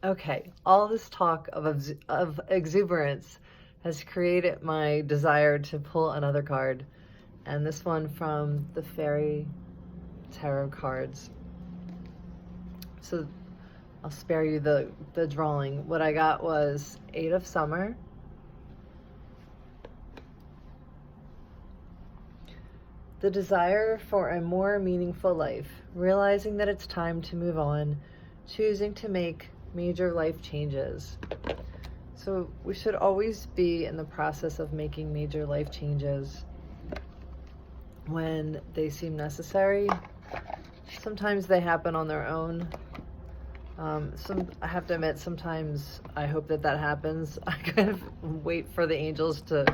Okay, all this talk of exuberance has created my desire to pull another card, and this one from the Fairy Tarot cards. So I'll spare you the drawing. What I got was Eight of Summer, the desire for a more meaningful life, realizing that it's time to move on, choosing to make major life changes. So we should always be in the process of making major life changes when they seem necessary. Sometimes they happen on their own. I have to admit, sometimes I hope that happens. I kind of wait for the angels to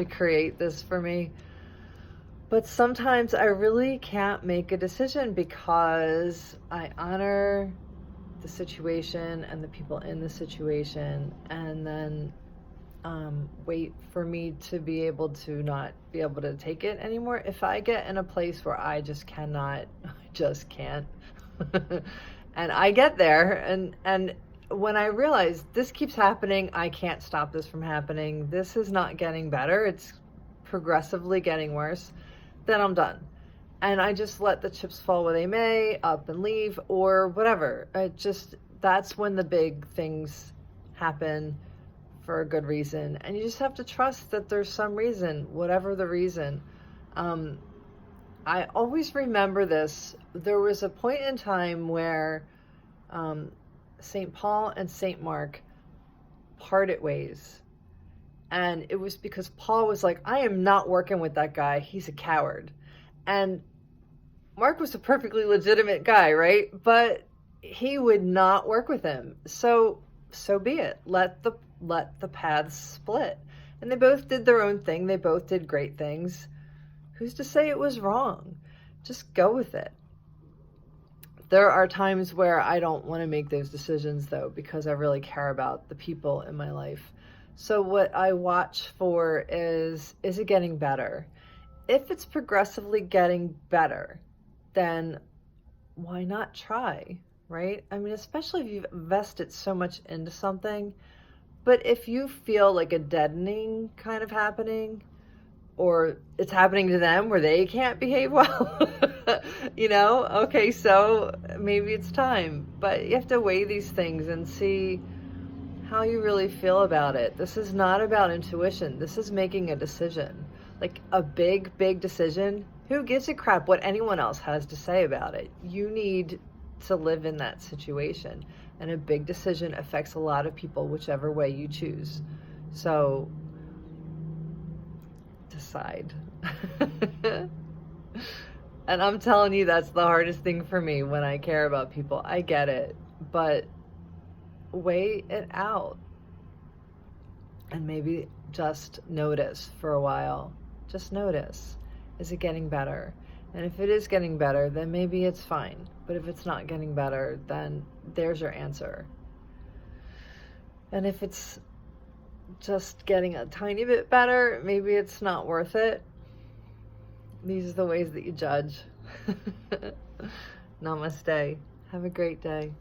create this for me. But sometimes I really can't make a decision because I honor the situation and the people in the situation, and then wait for me to be able to not be able to take it anymore. If I get in a place where I just cannot, I just can't, and I get there, and when I realize this keeps happening, I can't stop this from happening, this is not getting better, it's progressively getting worse, then I'm done. And I just let the chips fall where they may, up and leave, or whatever. That's when the big things happen for a good reason. And you just have to trust that there's some reason, whatever the reason. I always remember this. There was a point in time where St. Paul and St. Mark parted ways. And it was because Paul was like, I am not working with that guy. He's a coward. And Mark was a perfectly legitimate guy, right? But he would not work with him. So be it. Let the paths split. And they both did their own thing. They both did great things. Who's to say it was wrong? Just go with it. There are times where I don't want to make those decisions, though, because I really care about the people in my life. So what I watch for is it getting better? If it's progressively getting better, then why not try, right? I mean, especially if you've invested so much into something. But if you feel like a deadening kind of happening, or it's happening to them where they can't behave well, okay, so maybe it's time. But you have to weigh these things and see how you really feel about it. This is not about intuition. This is making a decision. Like a big, big decision. Who gives a crap what anyone else has to say about it? You need to live in that situation. And a big decision affects a lot of people, whichever way you choose. So decide. And I'm telling you, that's the hardest thing for me when I care about people. I get it. But weigh it out. And maybe just notice for a while. Just notice. Is it getting better? And if it is getting better, then maybe it's fine. But if it's not getting better, then there's your answer. And if it's just getting a tiny bit better, maybe it's not worth it. These are the ways that you judge. Namaste. Have a great day.